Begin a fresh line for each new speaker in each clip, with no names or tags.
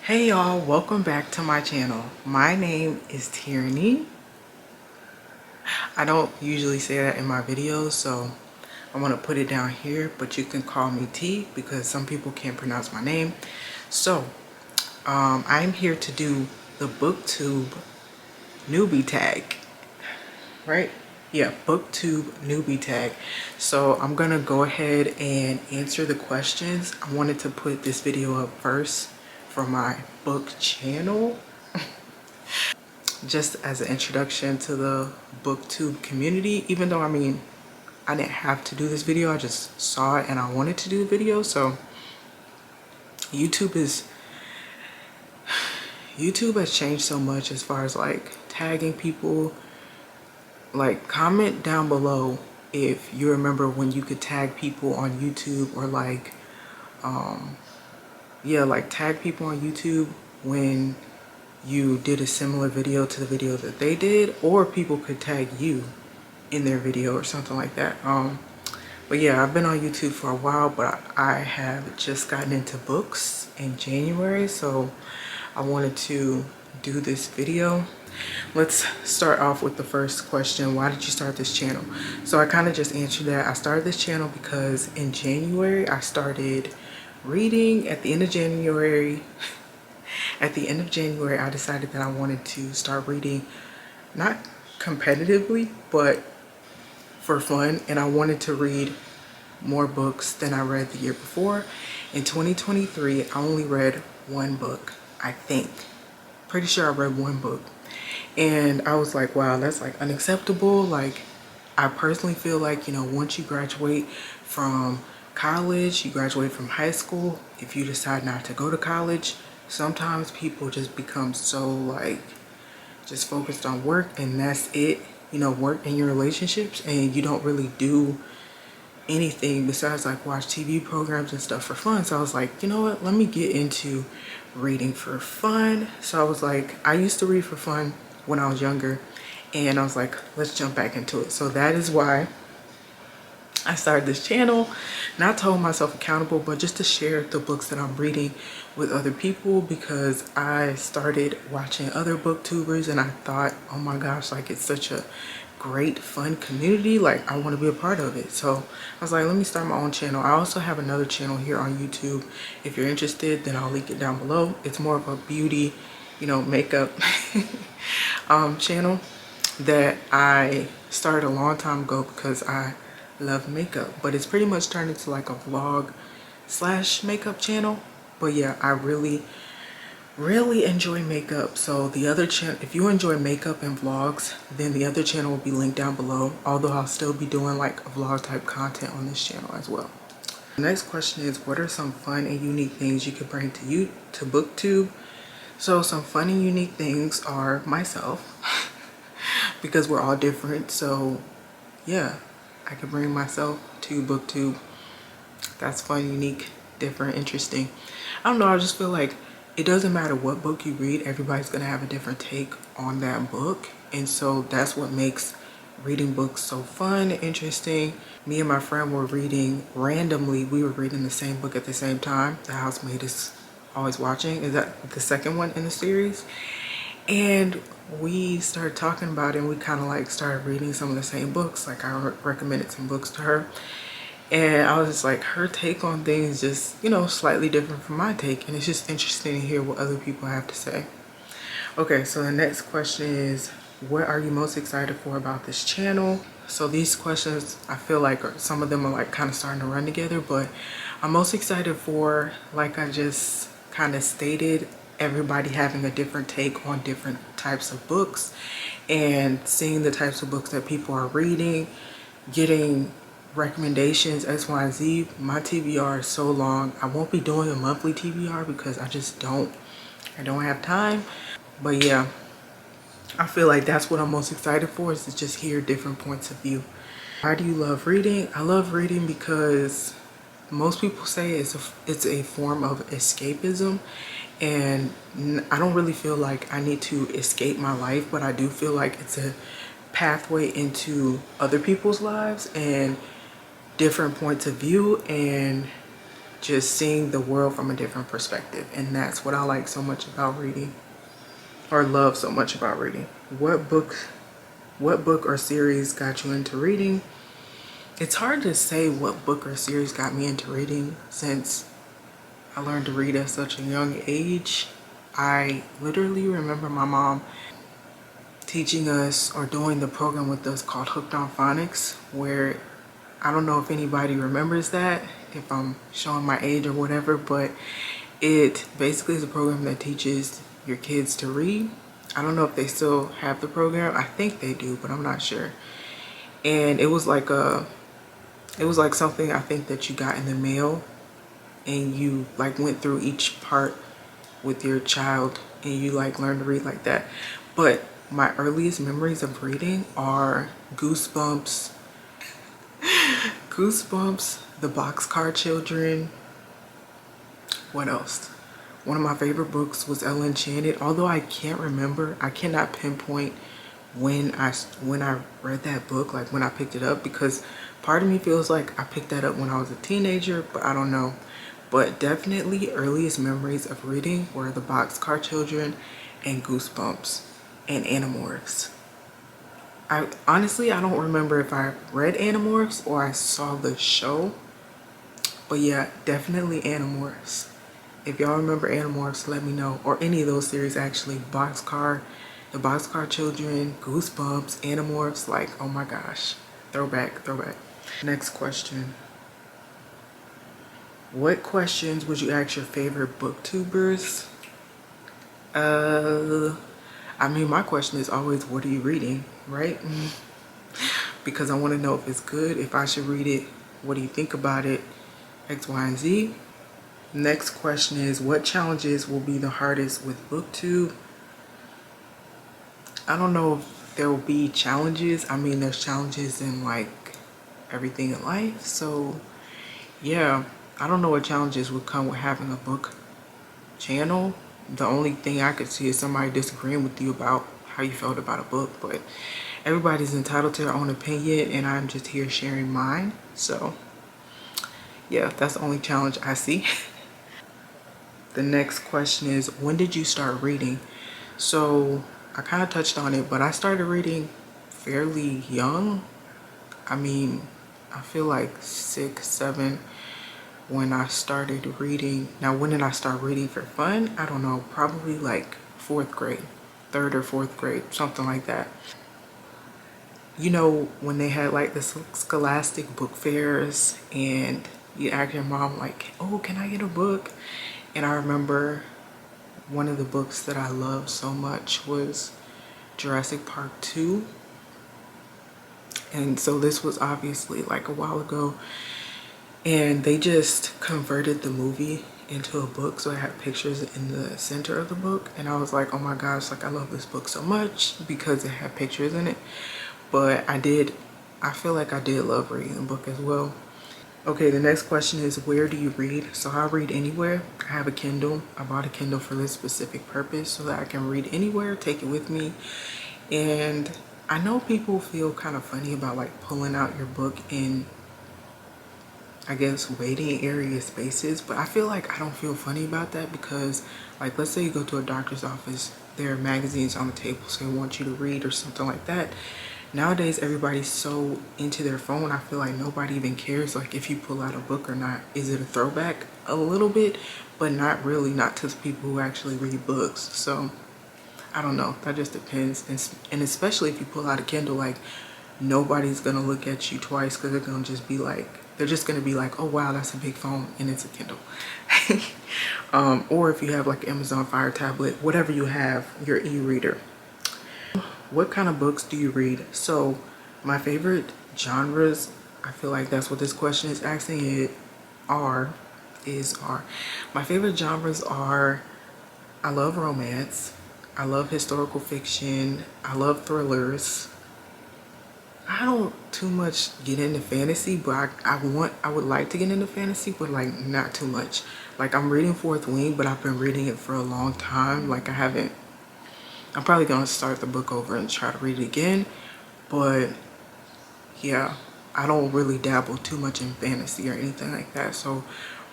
Hey y'all, welcome back to my channel. My name is Tierney. I don't usually say that in my videos, so I want to put it down here, but you can call me T because some people can't pronounce my name. So I'm here to do the Booktube newbie tag, right? Yeah, Booktube newbie tag. So I'm gonna go ahead and answer the questions. I wanted to put this video up first for my book channel, just as an introduction to the Booktube community. Even though, I mean, I didn't have to do this video, I just saw it and I wanted to do the video. So YouTube has changed so much as far as like tagging people. Like, comment down below if you remember when you could tag people on YouTube, or like yeah, like tag people on YouTube when you did a similar video to the video that they did, or people could tag you in their video or something like that. But yeah, I've been on YouTube for a while, but I have just gotten into books in January, so I wanted to do this video. Let's start off with the first question. Why did you start this channel? So I kind of just answered that. I started this channel because in January I started reading. At the end of January I decided that I wanted to start reading, not competitively, but for fun, and I wanted to read more books than I read the year before. In 2023, I only read one book, I think. Pretty sure I read one book. And I was like, wow, that's like unacceptable. Like, I personally feel like, you know, once you graduate from college, you graduate from high school, if you decide not to go to college, sometimes people just become so like just focused on work, and that's it, you know, work and your relationships, and you don't really do anything besides like watch TV programs and stuff for fun. So I was like, you know what, let me get into reading for fun. So I was like, I used to read for fun when I was younger, and I was like, let's jump back into it. So that is why I started this channel, not to hold myself accountable, but just to share the books that I'm reading with other people, because I started watching other booktubers and I thought, oh my gosh, like it's such a great fun community, like I want to be a part of it. So I was like, let me start my own channel. I also have another channel here on YouTube. If you're interested, then I'll link it down below. It's more of a beauty, you know, makeup channel that I started a long time ago because I love makeup, but it's pretty much turned into like a vlog slash makeup channel. But yeah, I really enjoy makeup. So the other channel, if you enjoy makeup and vlogs, then the other channel will be linked down below, although I'll still be doing like vlog type content on this channel as well. The next question is, what are some fun and unique things you could bring to Booktube? So some fun and unique things are myself because we're all different. So yeah, I could bring myself to Booktube. That's fun, unique, different, interesting. I don't know, I just feel like it doesn't matter what book you read, everybody's gonna have a different take on that book. And so that's what makes reading books so fun, interesting. Me and my friend were reading randomly. We were reading the same book at the same time. The Housemaid is Always Watching. Is that the second one in the series? And we started talking about it, and we kind of like started reading some of the same books. Like I recommended some books to her, and I was just like, her take on things just, you know, slightly different from my take, and it's just interesting to hear what other people have to say. Okay, so the next question is, what are you most excited for about this channel? So these questions, I feel like some of them are like kind of starting to run together, but I'm most excited for, like I just kind of stated, everybody having a different take on different types of books, and seeing the types of books that people are reading, getting recommendations, X, Y, and Z. My TBR is so long. I won't be doing a monthly TBR because I don't have time. But yeah, I feel like that's what I'm most excited for, is to just hear different points of view. Why do you love reading? I love reading because most people say it's a form of escapism, and I don't really feel like I need to escape my life, but I do feel like it's a pathway into other people's lives and different points of view, and just seeing the world from a different perspective. And that's what I like so much about reading, or love so much about reading. What book or series got you into reading? It's hard to say what book or series got me into reading, since I learned to read at such a young age. I literally remember my mom teaching us, or doing the program with us, called Hooked on Phonics, where, I don't know if anybody remembers that, if I'm showing my age or whatever, but it basically is a program that teaches your kids to read. I don't know if they still have the program. I think they do, but I'm not sure. And it was like something, I think, that you got in the mail, and you like went through each part with your child, and you like learned to read like that. But my earliest memories of reading are Goosebumps, The Boxcar Children. What else? One of my favorite books was Ella Enchanted, although I cannot pinpoint when I read that book, like when I picked it up, because part of me feels like I picked that up when I was a teenager, but I don't know. But definitely earliest memories of reading were The Boxcar Children and Goosebumps and Animorphs. I don't remember if I read Animorphs or I saw the show, but yeah, definitely Animorphs. If y'all remember Animorphs, let me know. Or any of those series, actually. The Boxcar Children, Goosebumps, Animorphs. Like, oh my gosh. Throwback. Next question. What questions would you ask your favorite booktubers? I mean, my question is always, what are you reading, right? Because I want to know if it's good, if I should read it, what do you think about it, X, Y, and Z. Next question is, what challenges will be the hardest with Booktube? I don't know if there will be challenges. I mean, there's challenges in like everything in life. So yeah, I don't know what challenges would come with having a book channel. The only thing I could see is somebody disagreeing with you about how you felt about a book, but everybody's entitled to their own opinion, and I'm just here sharing mine. So yeah, that's the only challenge I see. The next question is, when did you start reading? So I kind of touched on it, but I started reading fairly young. I mean, I feel like 6, 7 when I started reading. Now, when did I start reading for fun? I don't know, probably like 4th grade, 3rd or 4th grade, something like that. You know, when they had like the scholastic book fairs, and you ask your mom like, oh, can I get a book? And I remember one of the books that I loved so much was Jurassic Park 2. And so this was obviously like a while ago. And they just converted the movie into a book. So it had pictures in the center of the book. And I was like, oh my gosh, like I love this book so much because it had pictures in it. But I feel like I did love reading the book as well. Okay, the next question is, where do you read? So I read anywhere. I have a Kindle. I bought a Kindle for this specific purpose so that I can read anywhere, take it with me. And I know people feel kind of funny about like pulling out your book in, I guess, waiting area spaces, but I feel like I don't feel funny about that, because like, let's say you go to a doctor's office, there are magazines on the table, so they want you to read or something like that. Nowadays, everybody's so into their phone, I feel like nobody even cares like if you pull out a book or not. Is it a throwback? A little bit, but not really, not to people who actually read books. So I don't know, that just depends. And especially if you pull out a Kindle, like nobody's gonna look at you twice, because they're gonna just be like, oh wow, that's a big phone and it's a Kindle. Or if you have like Amazon Fire tablet, whatever you have, your e-reader. What kind of books do you read? So my favorite genres, I feel like that's what this question is asking, my favorite genres are, I love romance, I love historical fiction, I love thrillers. I don't too much get into fantasy, but I would like to get into fantasy, but like not too much. Like I'm reading Fourth Wing, but I've been reading it for a long time. Like I'm probably gonna start the book over and try to read it again, but yeah, I don't really dabble too much in fantasy or anything like that. So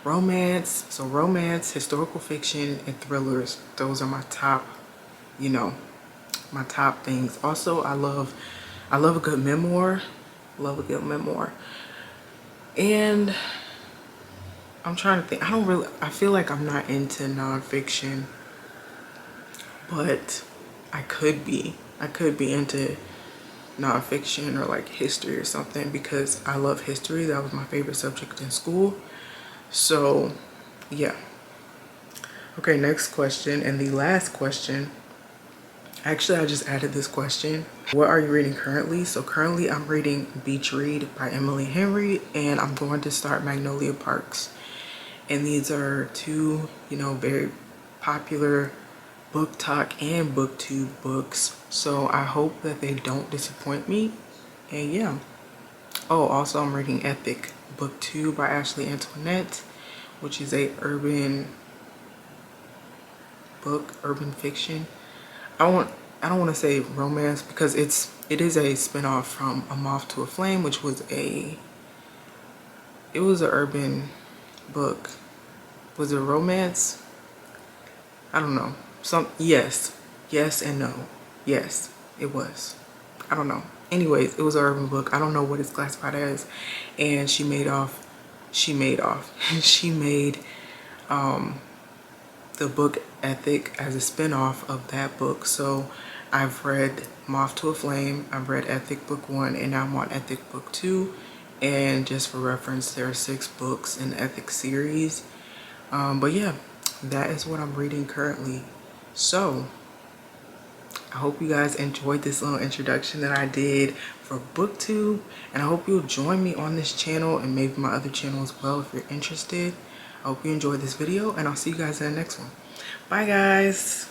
romance. So romance, historical fiction, and thrillers. Those are my top, you know, my top things. Also, I love a good memoir. Love a good memoir. And I'm trying to think. I feel like I'm not into nonfiction, but I could be. I could be into nonfiction or like history or something because I love history. That was my favorite subject in school. So yeah. Okay, next question, and the last question. Actually, I just added this question. What are you reading currently? So currently I'm reading Beach Read by Emily Henry, and I'm going to start Magnolia Parks. And these are two, you know, very popular book talk and booktube books. So I hope that they don't disappoint me. And yeah. Oh, also I'm reading Ethic Book 2 by Ashley Antoinette, which is a urban book, urban fiction. I don't want to say romance because it is a spinoff from A Moth to a Flame, which was an urban book. Was it romance? I don't know. Yes and no. Yes, it was. I don't know. Anyways, it was an urban book. I don't know what it's classified as. And she made she made the book Ethic as a spin-off of that book. So I've read Moth to a Flame, I've read Ethic book 1, and now I'm on Ethic book 2. And just for reference, there are 6 books in the Ethic series. But yeah, that is what I'm reading currently. So I hope you guys enjoyed this little introduction that I did for BookTube, and I hope you'll join me on this channel and maybe my other channel as well if you're interested. I hope you enjoyed this video, and I'll see you guys in the next one. Bye guys.